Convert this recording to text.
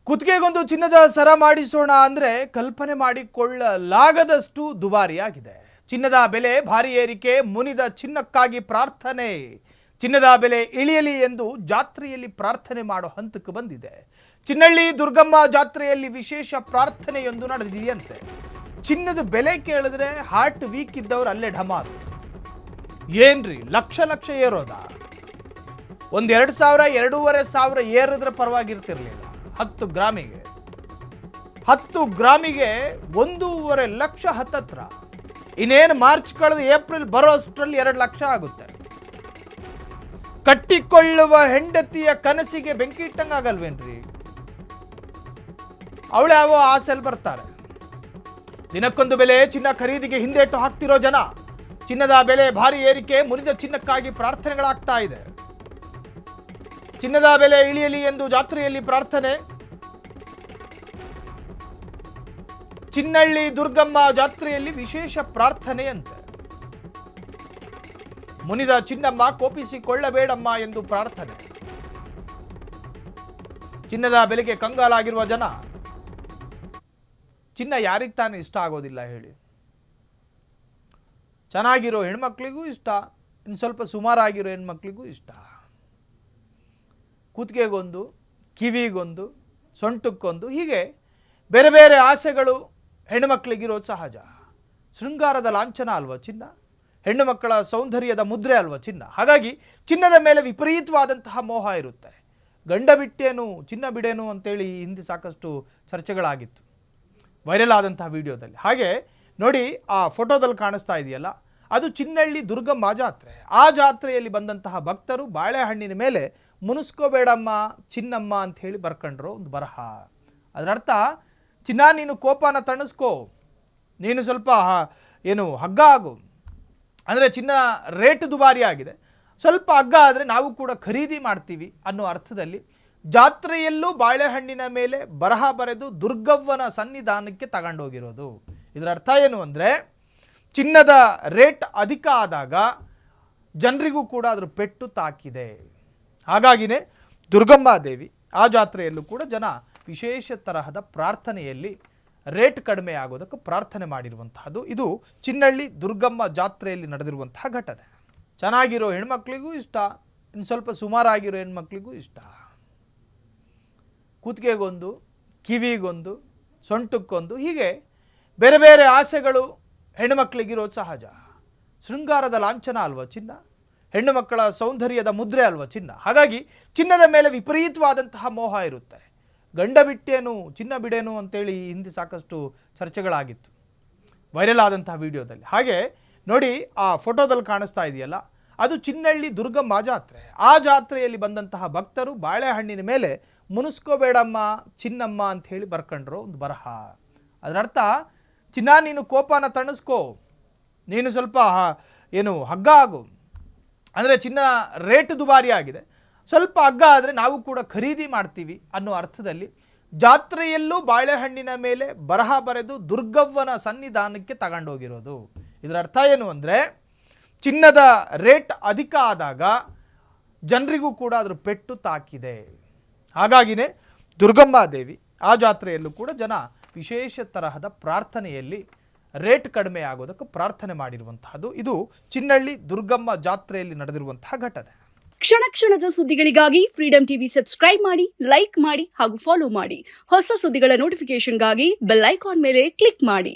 ಕುತ್ತಿಗೆಗೊಂದು ಚಿನ್ನದ ಸರ ಮಾಡಿಸೋಣ ಅಂದ್ರೆ ಕಲ್ಪನೆ ಮಾಡಿಕೊಳ್ಳಲಾಗದಷ್ಟು ದುಬಾರಿಯಾಗಿದೆ. ಚಿನ್ನದ ಬೆಲೆ ಭಾರಿ ಏರಿಕೆ, ಮುನಿದ ಚಿನ್ನಕ್ಕಾಗಿ ಪ್ರಾರ್ಥನೆ. ಚಿನ್ನದ ಬೆಲೆ ಇಳಿಯಲಿ ಎಂದು ಜಾತ್ರೆಯಲ್ಲಿ ಪ್ರಾರ್ಥನೆ ಮಾಡೋ ಹಂತಕ್ಕೆ ಬಂದಿದೆ. ಚಿನ್ನಳ್ಳಿ ದುರ್ಗಮ್ಮ ಜಾತ್ರೆಯಲ್ಲಿ ವಿಶೇಷ ಪ್ರಾರ್ಥನೆಯೊಂದು ನಡೆದಿದೆಯಂತೆ. ಚಿನ್ನದ ಬೆಲೆ ಕೇಳಿದ್ರೆ ಹಾರ್ಟ್ ವೀಕ್ ಇದ್ದವ್ರು ಅಲ್ಲೇ ಢಮಾರು. ಏನ್ರಿ ಲಕ್ಷ ಲಕ್ಷ ಏರೋದ? ಒಂದು 2,000 2,500 ಏರಿದ್ರೆ ಪರವಾಗಿರ್ತಿರ್ಲಿಲ್ಲ. 10 ಗ್ರಾಮಿಗೆ 1,500,000 ಲಕ್ಷ ಹತ್ತತ್ರ. ಇನ್ನೇನು ಮಾರ್ಚ್ ಕಳೆದು ಏಪ್ರಿಲ್ ಬರೋ ಅಷ್ಟರಲ್ಲಿ 2 ಲಕ್ಷ ಆಗುತ್ತೆ. ಕಟ್ಟಿಕೊಳ್ಳುವ ಹೆಂಡತಿಯ ಕನಸಿಗೆ ಬೆಂಕಿ ಇಟ್ಟಂಗಾಗಲ್ವೇನ್ರಿ? ಅವಳ್ಯಾವೋ ಆಸೆಲ್ ಬರ್ತಾರೆ. ದಿನಕ್ಕೊಂದು ಬೆಲೆ ಚಿನ್ನ ಖರೀದಿಗೆ ಹಿಂದೇಟು ಹಾಕ್ತಿರೋ ಜನ. ಚಿನ್ನದ ಬೆಲೆ ಭಾರಿ ಏರಿಕೆ, ಮುನಿದ ಚಿನ್ನಕ್ಕಾಗಿ ಪ್ರಾರ್ಥನೆಗಳಾಗ್ತಾ ಇದೆ. ಚಿನ್ನದ ಬೆಲೆ ಇಳಿಯಲಿ ಎಂದು ಜಾತ್ರೆಯಲ್ಲಿ ಪ್ರಾರ್ಥನೆ. ಚಿನ್ನಳ್ಳಿ ದುರ್ಗಮ್ಮ ಜಾತ್ರೆಯಲ್ಲಿ ವಿಶೇಷ ಪ್ರಾರ್ಥನೆಯಂತೆ. ಮುನಿದ ಚಿನ್ನಮ್ಮ ಕೋಪಿಸಿಕೊಳ್ಳಬೇಡಮ್ಮ ಎಂದು ಪ್ರಾರ್ಥನೆ. ಚಿನ್ನದ ಬೆಲೆಗೆ ಕಂಗಾಲಾಗಿರುವ ಜನ. ಚಿನ್ನ ಯಾರಿಗೆ ತಾನೇ ಇಷ್ಟ ಆಗೋದಿಲ್ಲ ಹೇಳಿ? ಚೆನ್ನಾಗಿರೋ ಹೆಣ್ಮಕ್ಳಿಗೂ ಇಷ್ಟ, ಇನ್ನು ಸ್ವಲ್ಪ ಸುಮಾರಾಗಿರೋ ಹೆಣ್ಮಕ್ಳಿಗೂ ಇಷ್ಟ. ಕೂತ್ಗೆಗೊಂದು, ಕಿವಿಗೊಂದು, ಸೊಂಟಕ್ಕೊಂದು, ಹೀಗೆ ಬೇರೆ ಬೇರೆ ಆಸೆಗಳು ಹೆಣ್ಣುಮಕ್ಕಳಿಗಿರೋದು ಸಹಜ. ಶೃಂಗಾರದ ಲಾಂಛನ ಅಲ್ವ ಚಿನ್ನ? ಹೆಣ್ಣು ಮಕ್ಕಳ ಸೌಂದರ್ಯದ ಮುದ್ರೆ ಅಲ್ವ ಚಿನ್ನ? ಹಾಗಾಗಿ ಚಿನ್ನದ ಮೇಲೆ ವಿಪರೀತವಾದಂತಹ ಮೋಹ ಇರುತ್ತೆ. ಗಂಡ ಬಿಟ್ಟೇನು ಚಿನ್ನ ಬಿಡೇನು ಅಂತೇಳಿ ಈ ಹಿಂದೆ ಸಾಕಷ್ಟು ಚರ್ಚೆಗಳಾಗಿತ್ತು ವೈರಲ್ ಆದಂತಹ ವಿಡಿಯೋದಲ್ಲಿ. ಹಾಗೆ ನೋಡಿ, ಆ ಫೋಟೋದಲ್ಲಿ ಕಾಣಿಸ್ತಾ ಇದೆಯಲ್ಲ, ಅದು ಚಿನ್ನಳ್ಳಿ ದುರ್ಗಮ್ಮ ಜಾತ್ರೆ. ಆ ಜಾತ್ರೆಯಲ್ಲಿ ಬಂದಂತಹ ಭಕ್ತರು ಬಾಳೆಹಣ್ಣಿನ ಮೇಲೆ ಮುನಿಸ್ಕೋಬೇಡಮ್ಮ ಚಿನ್ನಮ್ಮ ಅಂತ ಹೇಳಿ ಬರ್ಕೊಂಡ್ರು ಒಂದು ಬರಹ. ಅದರರ್ಥ, ಚಿನ್ನ ನೀನು ಕೋಪನ ತಣಿಸ್ಕೋ, ನೀನು ಸ್ವಲ್ಪ ಹಗ್ಗ ಆಗು. ಅಂದರೆ ಚಿನ್ನ ರೇಟ್ ದುಬಾರಿ ಆಗಿದೆ, ಸ್ವಲ್ಪ ಹಗ್ಗ ಆದರೆ ನಾವು ಕೂಡ ಖರೀದಿ ಮಾಡ್ತೀವಿ ಅನ್ನೋ ಅರ್ಥದಲ್ಲಿ ಜಾತ್ರೆಯಲ್ಲೂ ಬಾಳೆಹಣ್ಣಿನ ಮೇಲೆ ಬರಹ ಬರೆದು ದುರ್ಗವ್ವನ ಸನ್ನಿಧಾನಕ್ಕೆ ತಗೊಂಡೋಗಿರೋದು. ಇದರ ಅರ್ಥ ಏನು ಅಂದರೆ, ಚಿನ್ನದ ರೇಟ್ ಅಧಿಕ ಆದಾಗ ಜನರಿಗೂ ಕೂಡ ಅದ್ರ ಪೆಟ್ಟು ತಾಕಿದೆ. ಹಾಗಾಗಿನೇ ದುರ್ಗಮ್ಮ ದೇವಿ ಆ ಜಾತ್ರೆಯಲ್ಲೂ ಕೂಡ ಜನ ವಿಶೇಷ ತರಹದ ಪ್ರಾರ್ಥನೆಯಲ್ಲಿ ರೇಟ್ ಕಡಿಮೆ ಆಗೋದಕ್ಕೆ ಪ್ರಾರ್ಥನೆ ಮಾಡಿರುವಂತಹದ್ದು. ಇದು ಚಿನ್ನಳ್ಳಿ ದುರ್ಗಮ್ಮ ಜಾತ್ರೆಯಲ್ಲಿ ನಡೆದಿರುವಂತಹ ಘಟನೆ. ಚೆನ್ನಾಗಿರೋ ಹೆಣ್ಮಕ್ಳಿಗೂ ಇಷ್ಟ, ಇನ್ನು ಸ್ವಲ್ಪ ಸುಮಾರಾಗಿರೋ ಹೆಣ್ಮಕ್ಳಿಗೂ ಇಷ್ಟ. ಕೂತ್ಗೆಗೊಂದು, ಕಿವಿಗೊಂದು, ಸೊಂಟಕ್ಕೊಂದು, ಹೀಗೆ ಬೇರೆ ಬೇರೆ ಆಸೆಗಳು ಹೆಣ್ಣುಮಕ್ಕಳಿಗಿರೋದು ಸಹಜ. ಶೃಂಗಾರದ ಲಾಂಛನ ಅಲ್ವ ಚಿನ್ನ? ಹೆಣ್ಣು ಮಕ್ಕಳ ಸೌಂದರ್ಯದ ಮುದ್ರೆ ಅಲ್ವ ಚಿನ್ನ? ಹಾಗಾಗಿ ಚಿನ್ನದ ಮೇಲೆ ವಿಪರೀತವಾದಂತಹ ಮೋಹ ಇರುತ್ತೆ. ಗಂಡ ಬಿಟ್ಟೇನು ಚಿನ್ನ ಬಿಡೇನು ಅಂತೇಳಿ ಈ ಹಿಂದೆ ಸಾಕಷ್ಟು ಚರ್ಚೆಗಳಾಗಿತ್ತು ವೈರಲ್ ಆದಂತಹ ವಿಡಿಯೋದಲ್ಲಿ. ಹಾಗೆ ನೋಡಿ, ಆ ಫೋಟೋದಲ್ಲಿ ಕಾಣಿಸ್ತಾ ಇದೆಯಲ್ಲ, ಅದು ಚಿನ್ನಳ್ಳಿ ದುರ್ಗಮ್ಮ ಜಾತ್ರೆ. ಆ ಜಾತ್ರೆಯಲ್ಲಿ ಬಂದಂತಹ ಭಕ್ತರು ಬಾಳೆಹಣ್ಣಿನ ಮೇಲೆ ಮುನಿಸ್ಕೋಬೇಡಮ್ಮ ಚಿನ್ನಮ್ಮ ಅಂತ ಹೇಳಿ ಬರ್ಕೊಂಡ್ರು ಒಂದು ಬರಹ. ಅದರರ್ಥ, ಚಿನ್ನ ನೀನು ಕೋಪನ ತಣಿಸ್ಕೋ, ನೀನು ಸ್ವಲ್ಪ ಹಗ್ಗ ಆಗು. ಅಂದರೆ ಚಿನ್ನ ರೇಟ್ ದುಬಾರಿ ಆಗಿದೆ, ಸ್ವಲ್ಪ ಹಗ್ಗ ಆದರೆ ನಾವು ಕೂಡ ಖರೀದಿ ಮಾಡ್ತೀವಿ ಅನ್ನೋ ಅರ್ಥದಲ್ಲಿ ಜಾತ್ರೆಯಲ್ಲೂ ಬಾಳೆಹಣ್ಣಿನ ಮೇಲೆ ಬರಹ ಬರೆದು ದುರ್ಗವ್ವನ ಸನ್ನಿಧಾನಕ್ಕೆ ತಗೊಂಡೋಗಿರೋದು. ಇದರ ಅರ್ಥ ಏನು ಅಂದರೆ, ಚಿನ್ನದ ರೇಟ್ ಅಧಿಕ ಆದಾಗ ಜನರಿಗೂ ಕೂಡ ಅದ್ರ ಪೆಟ್ಟು ತಾಕಿದೆ. ಹಾಗಾಗಿನೇ ದುರ್ಗಮ್ಮ ದೇವಿ ಆ ಜಾತ್ರೆಯಲ್ಲೂ ಕೂಡ ಜನ ವಿಶೇಷ ತರಹದ ಪ್ರಾರ್ಥನೆಯಲ್ಲಿ ರೇಟ್ ಕಡಿಮೆ ಆಗೋದಕ್ಕೆ ಪ್ರಾರ್ಥನೆ ಮಾಡಿರುವಂತಹದ್ದು. ಇದು ಚಿನ್ನಳ್ಳಿ ದುರ್ಗಮ್ಮ ಜಾತ್ರೆಯಲ್ಲಿ ನಡೆದಿರುವಂತಹ ಘಟನೆ. ಕ್ಷಣ ಕ್ಷಣದ ಸುದ್ದಿಗಳಿಗಾಗಿ ಫ್ರೀಡಂ ಟಿವಿ ಸಬ್ಸ್ಕ್ರೈಬ್ ಮಾಡಿ, ಲೈಕ್ ಮಾಡಿ ಹಾಗೂ ಫಾಲೋ ಮಾಡಿ. ಹೊಸ ಸುದ್ದಿಗಳ ನೋಟಿಫಿಕೇಶನ್ಗಾಗಿ ಬೆಲ್ ಐಕಾನ್ ಮೇಲೆ ಕ್ಲಿಕ್ ಮಾಡಿ.